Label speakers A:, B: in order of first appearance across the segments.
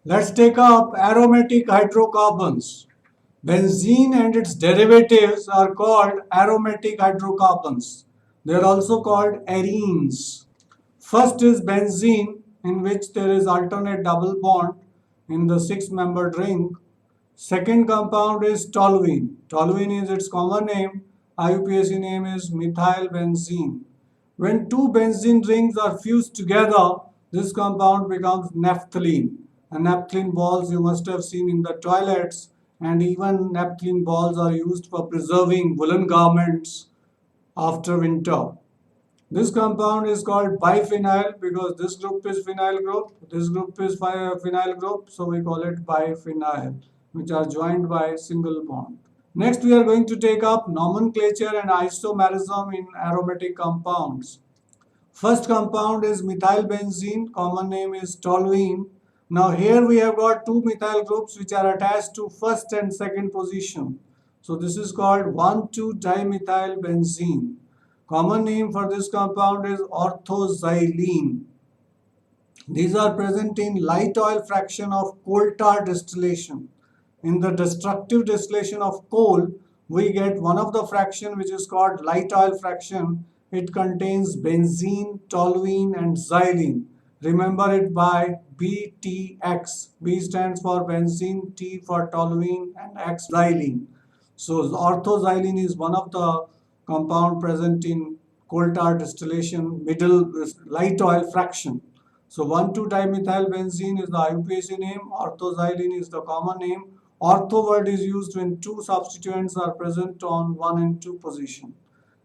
A: Let's take up aromatic hydrocarbons. Benzene and its derivatives are called aromatic hydrocarbons. They are also called arenes. First is benzene, in which there is alternate double bond in the six-membered ring. Second compound is toluene. Toluene is its common name. IUPAC name is methyl benzene. When two benzene rings are fused together, this compound becomes naphthalene. And naphthalene balls you must have seen in the toilets, and even naphthalene balls are used for preserving woolen garments after winter. This compound is called biphenyl because this group is phenyl group, this group is phenyl group, so we call it biphenyl, which are joined by single bond. Next, we are going to take up nomenclature and isomerism in aromatic compounds. First compound is methylbenzene, common name is toluene. Now here we have got two methyl groups which are attached to first and second position. So this is called 1,2-dimethylbenzene. Common name for this compound is orthoxylene. These are present in light oil fraction of coal tar distillation. In the destructive distillation of coal, we get one of the fraction which is called light oil fraction. It contains benzene, toluene and xylene. Remember it by BTX. B stands for benzene, T for toluene and X xylene. So orthoxylene is one of the compound present in coal tar distillation middle light oil fraction. So 1,2-dimethylbenzene is the IUPAC name, orthoxylene is the common name. Ortho word is used when two substituents are present on 1 and 2 position.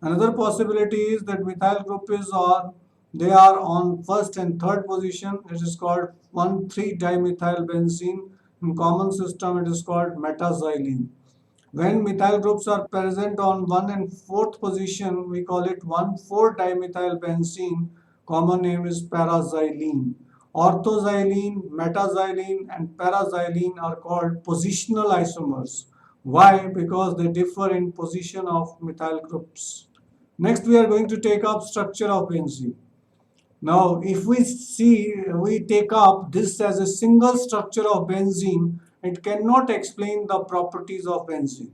A: Another possibility is that methyl group is on, they are on first and third position. It is called 1,3-dimethylbenzene. In common system it is called metaxylene. When methyl groups are present on 1 and 4th position, we call it 1,4-dimethylbenzene. Common name is paraxylene. Orthoxylene, metaxylene and paraxylene are called positional isomers. Why? Because they differ in position of methyl groups. Next we are going to take up structure of benzene. Now, if we take up this as a single structure of benzene, it cannot explain the properties of benzene.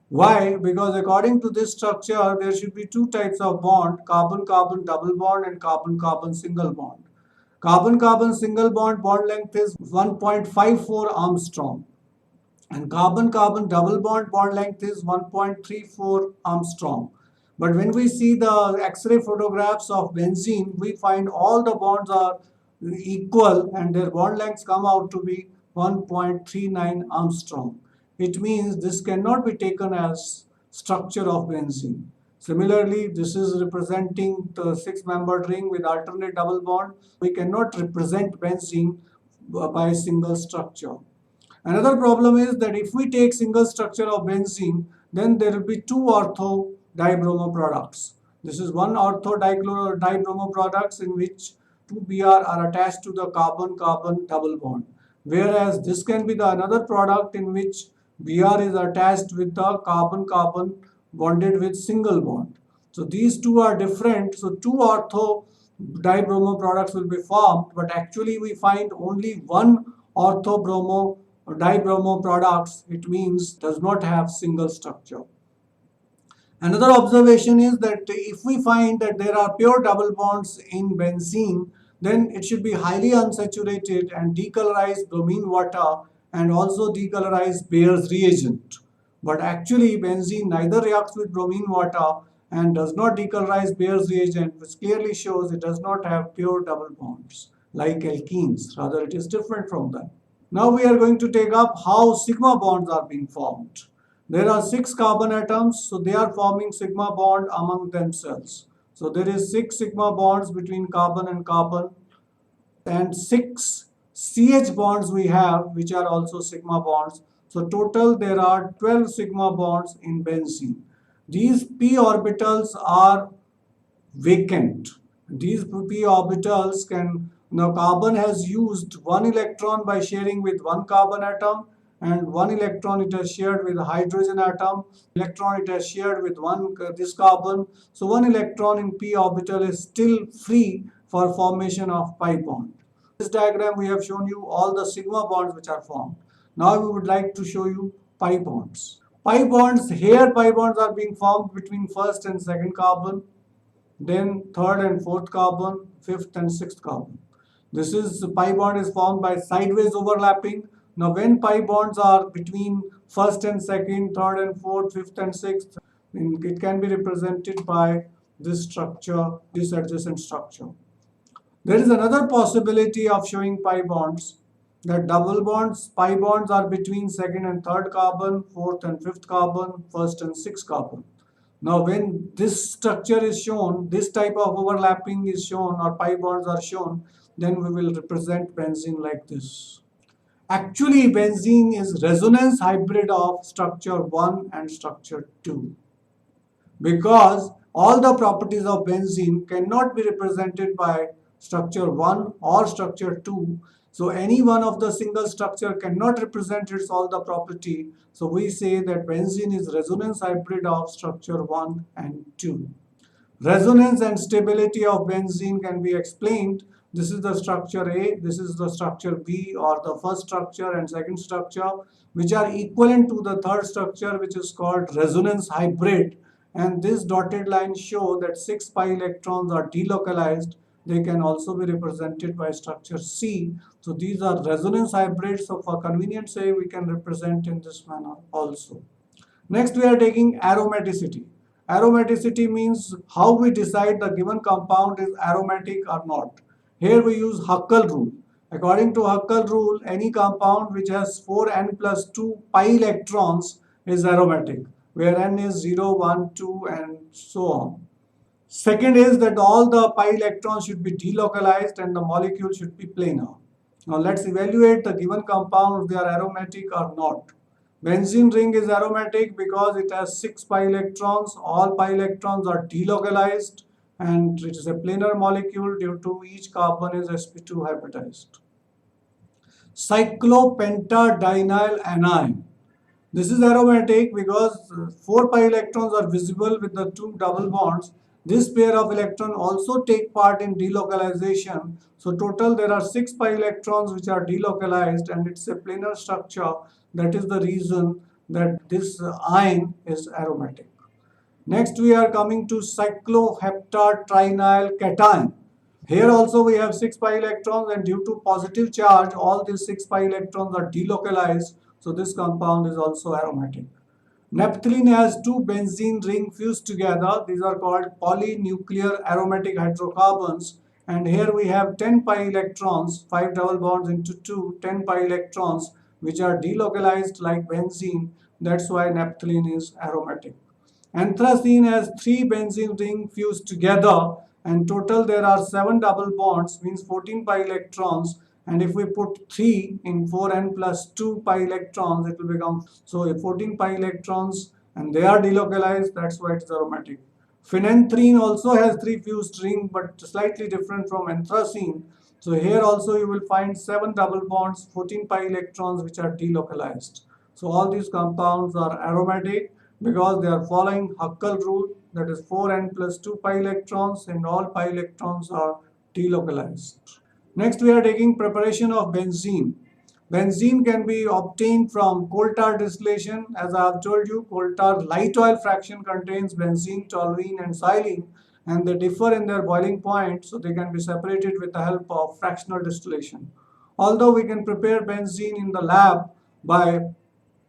A: Why? Because according to this structure, there should be two types of bond, carbon-carbon double bond and carbon-carbon single bond. Carbon-carbon single bond length is 1.54 Armstrong and carbon-carbon double bond length is 1.34 Armstrong. But when we see the X-ray photographs of benzene, we find all the bonds are equal and their bond lengths come out to be 1.39 Armstrong. It means this cannot be taken as structure of benzene. Similarly, this is representing the six-membered ring with alternate double bond. We cannot represent benzene by a single structure. Another problem is that if we take single structure of benzene, then there will be two ortho dibromo products. This is one ortho dibromo products in which two Br are attached to the carbon-carbon double bond. Whereas this can be the another product in which Br is attached with the carbon-carbon bonded with single bond. So these two are different. So two ortho dibromo products will be formed, but actually we find only one ortho bromo or dibromo products. It means does not have single structure. Another observation is that if we find that there are pure double bonds in benzene, then it should be highly unsaturated and decolorize bromine water and also decolorize Bayer's reagent. But actually benzene neither reacts with bromine water and does not decolorize Bayer's reagent, which clearly shows it does not have pure double bonds like alkenes. Rather, it is different from them. Now we are going to take up how sigma bonds are being formed. There are 6 carbon atoms, so they are forming sigma bond among themselves. So there is 6 sigma bonds between carbon and carbon and 6 CH bonds we have which are also sigma bonds. So total there are 12 sigma bonds in benzene. These p orbitals are vacant. These p orbitals can, now carbon has used one electron by sharing with one carbon atom and one electron it has shared with a hydrogen atom, electron it has shared with this carbon. So one electron in p orbital is still free for formation of pi bond. This diagram we have shown you all the sigma bonds which are formed. Now we would like to show you pi bonds. Pi bonds, here pi bonds are being formed between first and second carbon, then third and fourth carbon, fifth and sixth carbon. This is pi bond is formed by sideways overlapping. Now when pi bonds are between first and second, third and fourth, fifth and sixth, it can be represented by this structure, this adjacent structure. There is another possibility of showing pi bonds, that double bonds, pi bonds are between second and third carbon, fourth and fifth carbon, first and sixth carbon. Now when this structure is shown, this type of overlapping is shown or pi bonds are shown, then we will represent benzene like this. Actually, benzene is resonance hybrid of structure 1 and structure 2. Because all the properties of benzene cannot be represented by structure 1 or structure 2. So any one of the single structure cannot represent its all the property. So we say that benzene is resonance hybrid of structure 1 and 2. Resonance and stability of benzene can be explained. This is the structure A, this is the structure B, or the first structure and second structure, which are equivalent to the third structure, which is called resonance hybrid. And this dotted line show that 6 pi electrons are delocalized. They can also be represented by structure C. So these are resonance hybrids. So for convenience sake, we can represent in this manner also. Next, we are taking aromaticity. Aromaticity means how we decide the given compound is aromatic or not. Here we use Huckel rule. According to Huckel rule, any compound which has 4n plus 2 pi electrons is aromatic, where n is 0, 1, 2 and so on. Second is that all the pi electrons should be delocalized and the molecule should be planar. Now let's evaluate the given compound if they are aromatic or not. Benzene ring is aromatic because it has 6 pi electrons. All pi electrons are delocalized and it is a planar molecule due to each carbon is sp2 hybridized. Cyclopentadienyl anion. This is aromatic because 4 pi electrons are visible with the 2 double bonds. This pair of electrons also take part in delocalization. So total there are 6 pi electrons which are delocalized and it's a planar structure. That is the reason that this ion is aromatic. Next we are coming to cycloheptatrienyl cation. Here also we have 6 pi electrons and due to positive charge all these 6 pi electrons are delocalized. So this compound is also aromatic. Naphthalene has 2 benzene rings fused together. These are called polynuclear aromatic hydrocarbons. And here we have 10 pi electrons, 5 double bonds into 2, 10 pi electrons which are delocalized like benzene. That's why naphthalene is aromatic. Anthracene has 3 benzene rings fused together and total there are 7 double bonds, means 14 pi electrons. And if we put 3 in 4n plus 2 pi electrons, it will become, so 14 pi electrons and they are delocalized, that's why it's aromatic. Phenanthrene also has 3 fused rings but slightly different from anthracene. So here also you will find 7 double bonds, 14 pi electrons which are delocalized. So all these compounds are aromatic because they are following Huckel rule, that is 4n plus 2 pi electrons and all pi electrons are delocalized. Next we are taking preparation of benzene. Benzene can be obtained from coal tar distillation. As I have told you, coal tar light oil fraction contains benzene, toluene and xylene and they differ in their boiling point, so they can be separated with the help of fractional distillation. Although we can prepare benzene in the lab by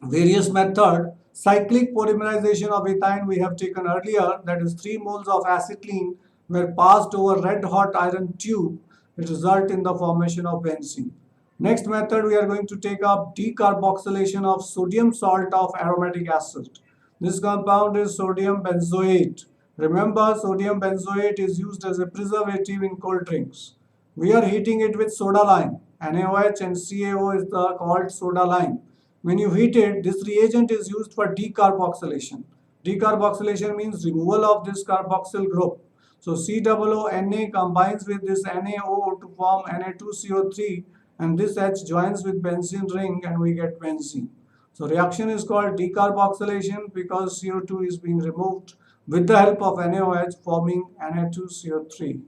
A: various methods, cyclic polymerization of ethine we have taken earlier, that is 3 moles of acetylene were passed over red hot iron tube. It results in the formation of benzene. Next method we are going to take up decarboxylation of sodium salt of aromatic acid. This compound is sodium benzoate. Remember, sodium benzoate is used as a preservative in cold drinks. We are heating it with soda lime. NaOH and CaO is the called soda lime. When you heat it, this reagent is used for decarboxylation. Decarboxylation means removal of this carboxyl group. So COO Na combines with this NaO to form Na2CO3 and this H joins with benzene ring and we get benzene. So reaction is called decarboxylation because CO2 is being removed with the help of NaOH forming Na2CO3.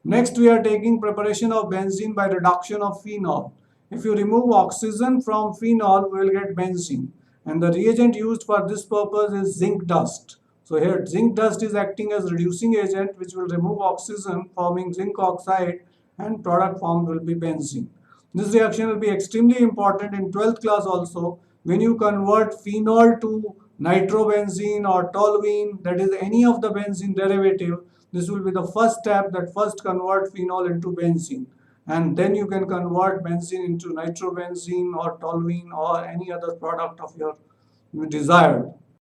A: Next, we are taking preparation of benzene by reduction of phenol. If you remove oxygen from phenol, we will get benzene. And the reagent used for this purpose is zinc dust. So here zinc dust is acting as reducing agent which will remove oxygen forming zinc oxide, and product formed will be benzene. This reaction will be extremely important in 12th class also when you convert phenol to nitrobenzene or toluene, that is any of the benzene derivative. This will be the first step, that first convert phenol into benzene, and then you can convert benzene into nitrobenzene or toluene or any other product of your desired.